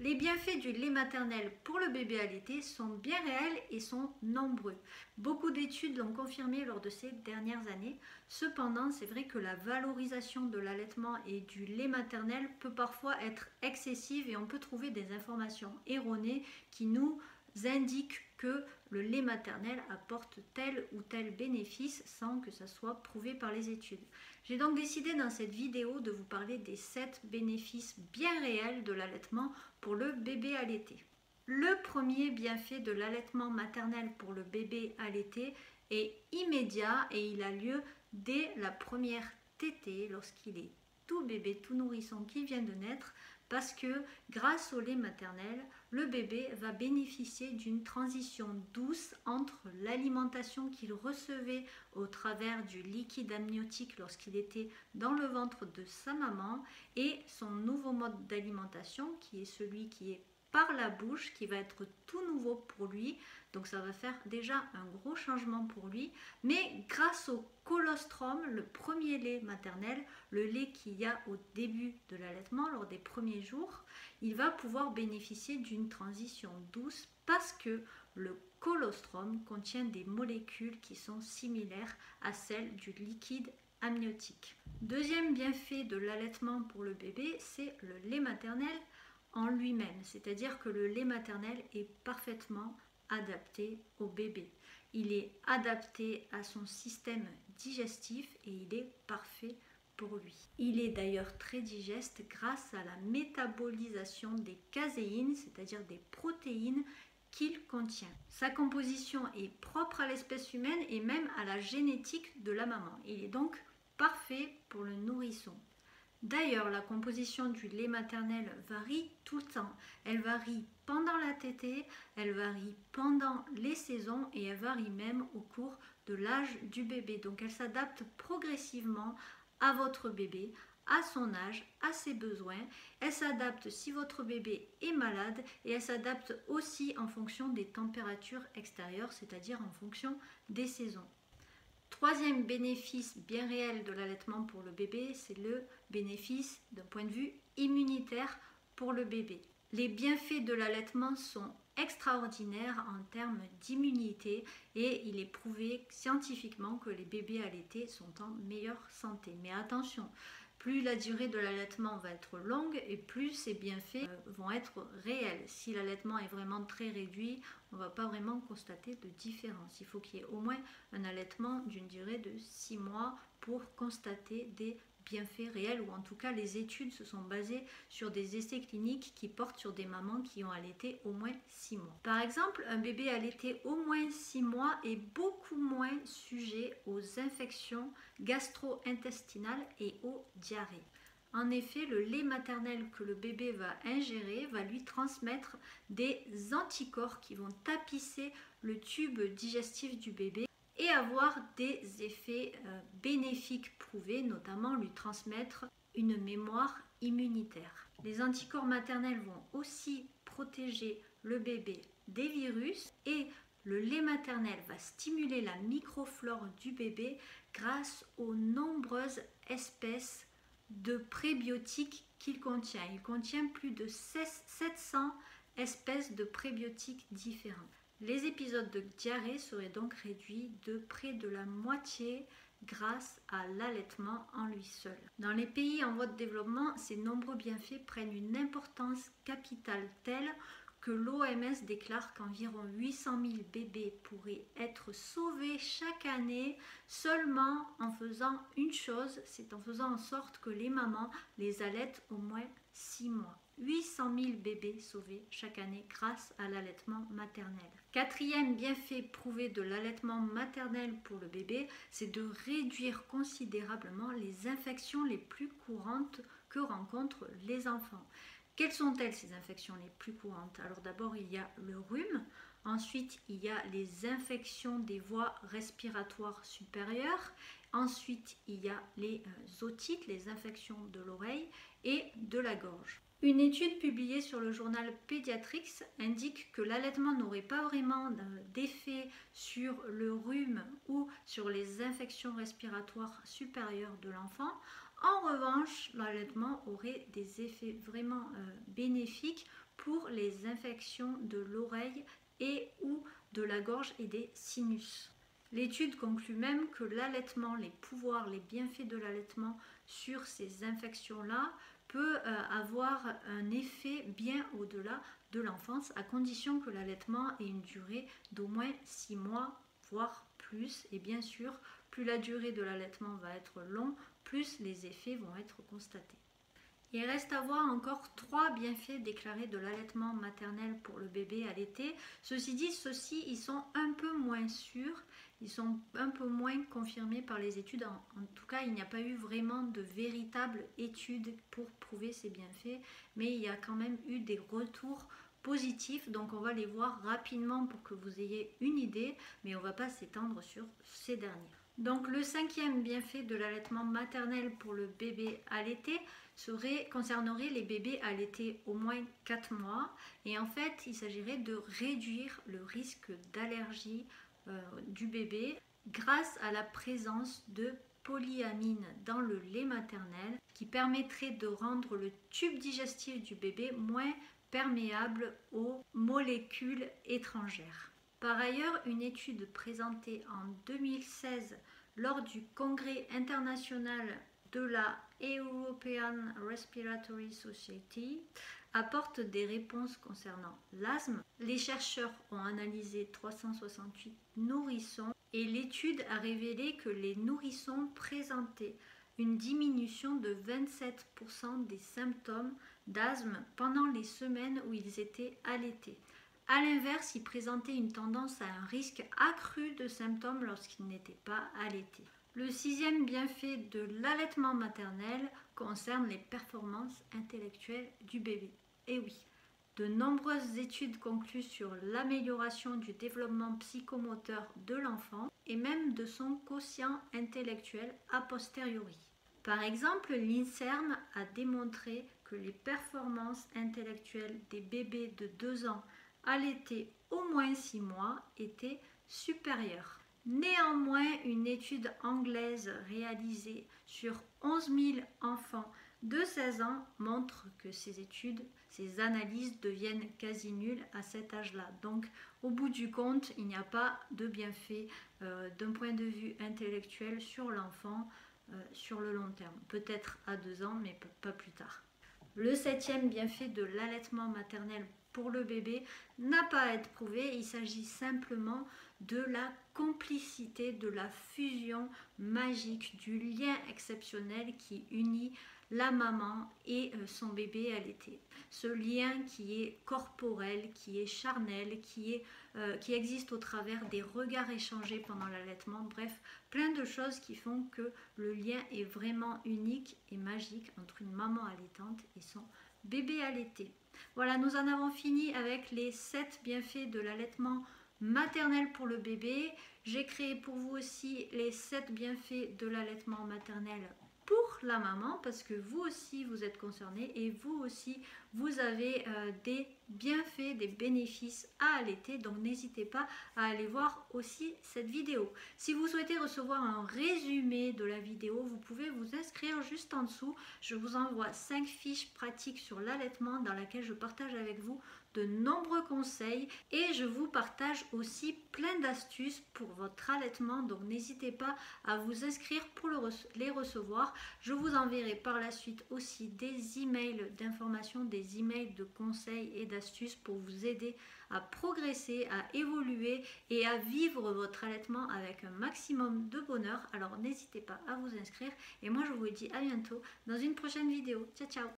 Les bienfaits du lait maternel pour le bébé allaité sont bien réels et sont nombreux. Beaucoup d'études l'ont confirmé lors de ces dernières années. Cependant, c'est vrai que la valorisation de l'allaitement et du lait maternel peut parfois être excessive et on peut trouver des informations erronées qui nous indiquent que le lait maternel apporte tel ou tel bénéfice sans que ça soit prouvé par les études. J'ai donc décidé dans cette vidéo de vous parler des 7 bénéfices bien réels de l'allaitement pour le bébé allaité. Le premier bienfait de l'allaitement maternel pour le bébé allaité est immédiat et il a lieu dès la première tétée lorsqu'il est tout bébé, tout nourrisson qui vient de naître, parce que grâce au lait maternel, le bébé va bénéficier d'une transition douce entre l'alimentation qu'il recevait au travers du liquide amniotique lorsqu'il était dans le ventre de sa maman et son nouveau mode d'alimentation qui est celui qui est par la bouche, qui va être tout nouveau pour lui. Donc ça va faire déjà un gros changement pour lui. Mais grâce au colostrum, le premier lait maternel, le lait qu'il y a au début de l'allaitement, lors des premiers jours, il va pouvoir bénéficier d'une transition douce parce que le colostrum contient des molécules qui sont similaires à celles du liquide amniotique. Deuxième bienfait de l'allaitement pour le bébé, c'est le lait maternel en lui-même, c'est-à-dire que le lait maternel est parfaitement adapté au bébé. Il est adapté à son système digestif et il est parfait pour lui. Il est d'ailleurs très digeste grâce à la métabolisation des caséines, c'est-à-dire des protéines qu'il contient. Sa composition est propre à l'espèce humaine et même à la génétique de la maman. Il est donc parfait pour le nourrisson. D'ailleurs, la composition du lait maternel varie tout le temps. Elle varie pendant la tétée, elle varie pendant les saisons et elle varie même au cours de l'âge du bébé. Donc elle s'adapte progressivement à votre bébé, à son âge, à ses besoins. Elle s'adapte si votre bébé est malade et elle s'adapte aussi en fonction des températures extérieures, c'est-à-dire en fonction des saisons. Troisième bénéfice bien réel de l'allaitement pour le bébé, c'est le bénéfice d'un point de vue immunitaire pour le bébé. Les bienfaits de l'allaitement sont extraordinaires en termes d'immunité et il est prouvé scientifiquement que les bébés allaités sont en meilleure santé. Mais attention, plus la durée de l'allaitement va être longue et plus ses bienfaits vont être réels. Si l'allaitement est vraiment très réduit, on ne va pas vraiment constater de différence. Il faut qu'il y ait au moins un allaitement d'une durée de 6 mois pour constater des bienfaits réels, ou en tout cas les études se sont basées sur des essais cliniques qui portent sur des mamans qui ont allaité au moins 6 mois. Par exemple, un bébé allaité au moins 6 mois est beaucoup moins sujet aux infections gastro-intestinales et aux diarrhées. En effet, le lait maternel que le bébé va ingérer va lui transmettre des anticorps qui vont tapisser le tube digestif du bébé et avoir des effets bénéfiques prouvés, notamment lui transmettre une mémoire immunitaire. Les anticorps maternels vont aussi protéger le bébé des virus et le lait maternel va stimuler la microflore du bébé grâce aux nombreuses espèces de prébiotiques qu'il contient. Il contient plus de 700 espèces de prébiotiques différents. Les épisodes de diarrhée seraient donc réduits de près de la moitié grâce à l'allaitement en lui seul. Dans les pays en voie de développement, ces nombreux bienfaits prennent une importance capitale telle que l'OMS déclare qu'environ 800 000 bébés pourraient être sauvés chaque année seulement en faisant une chose, c'est en faisant en sorte que les mamans les allaitent au moins 6 mois. 800 000 bébés sauvés chaque année grâce à l'allaitement maternel. Quatrième bienfait prouvé de l'allaitement maternel pour le bébé, c'est de réduire considérablement les infections les plus courantes que rencontrent les enfants. Quelles sont-elles ces infections les plus courantes? Alors d'abord il y a le rhume, ensuite il y a les infections des voies respiratoires supérieures, ensuite il y a les otites, les infections de l'oreille et de la gorge. Une étude publiée sur le journal Pediatrics indique que l'allaitement n'aurait pas vraiment d'effet sur le rhume ou sur les infections respiratoires supérieures de l'enfant. En revanche, l'allaitement aurait des effets vraiment bénéfiques pour les infections de l'oreille et ou de la gorge et des sinus. L'étude conclut même que l'allaitement, les pouvoirs, les bienfaits de l'allaitement sur ces infections-là peut avoir un effet bien au-delà de l'enfance, à condition que l'allaitement ait une durée d'au moins 6 mois, voire plus. Et bien sûr, plus la durée de l'allaitement va être longue, plus les effets vont être constatés. Il reste à voir encore 3 bienfaits déclarés de l'allaitement maternel pour le bébé allaité. Ceci dit, ceux-ci ils sont un peu moins sûrs, ils sont un peu moins confirmés par les études. En tout cas, il n'y a pas eu vraiment de véritables études pour prouver ces bienfaits, mais il y a quand même eu des retours positifs, donc on va les voir rapidement pour que vous ayez une idée, mais on ne va pas s'étendre sur ces derniers. Donc le 5e bienfait de l'allaitement maternel pour le bébé allaité concernerait les bébés allaités au moins 4 mois, et en fait il s'agirait de réduire le risque d'allergie du bébé grâce à la présence de polyamine dans le lait maternel qui permettrait de rendre le tube digestif du bébé moins perméable aux molécules étrangères. Par ailleurs, une étude présentée en 2016 lors du Congrès international de la European Respiratory Society apporte des réponses concernant l'asthme. Les chercheurs ont analysé 368 nourrissons et l'étude a révélé que les nourrissons présentaient une diminution de 27% des symptômes d'asthme pendant les semaines où ils étaient allaités. A l'inverse, ils présentaient une tendance à un risque accru de symptômes lorsqu'ils n'étaient pas allaités. Le 6e bienfait de l'allaitement maternel concerne les performances intellectuelles du bébé. Et oui, de nombreuses études concluent sur l'amélioration du développement psychomoteur de l'enfant et même de son quotient intellectuel a posteriori. Par exemple, l'INSERM a démontré que les performances intellectuelles des bébés de 2 ans allaités au moins 6 mois étaient supérieures. Néanmoins, une étude anglaise réalisée sur 11 000 enfants de 16 ans montre que ces analyses deviennent quasi nulles à cet âge-là. Donc, au bout du compte, il n'y a pas de bienfait d'un point de vue intellectuel sur l'enfant sur le long terme. Peut-être à 2 ans, mais pas plus tard. Le 7e bienfait de l'allaitement maternel pour le bébé n'a pas à être prouvé, il s'agit simplement de la complicité, de la fusion magique, du lien exceptionnel qui unit la maman et son bébé allaité. Ce lien qui est corporel, qui est charnel, qui existe au travers des regards échangés pendant l'allaitement, bref, plein de choses qui font que le lien est vraiment unique et magique entre une maman allaitante et son bébé allaité. Voilà, nous en avons fini avec les 7 bienfaits de l'allaitement maternel pour le bébé. J'ai créé pour vous aussi les 7 bienfaits de l'allaitement maternel pour la maman, parce que vous aussi vous êtes concerné et vous aussi vous avez des bienfaits, des bénéfices à allaiter, donc n'hésitez pas à aller voir aussi cette vidéo. Si vous souhaitez recevoir un résumé de la vidéo, vous pouvez vous inscrire juste en dessous. Je vous envoie 5 fiches pratiques sur l'allaitement dans laquelle je partage avec vous de nombreux conseils et je vous partage aussi plein d'astuces pour votre allaitement, donc n'hésitez pas à vous inscrire pour les recevoir. Je vous enverrai par la suite aussi des emails d'information, des emails de conseils et d'astuces pour vous aider à progresser, à évoluer et à vivre votre allaitement avec un maximum de bonheur. Alors n'hésitez pas à vous inscrire et moi je vous dis à bientôt dans une prochaine vidéo. Ciao ciao.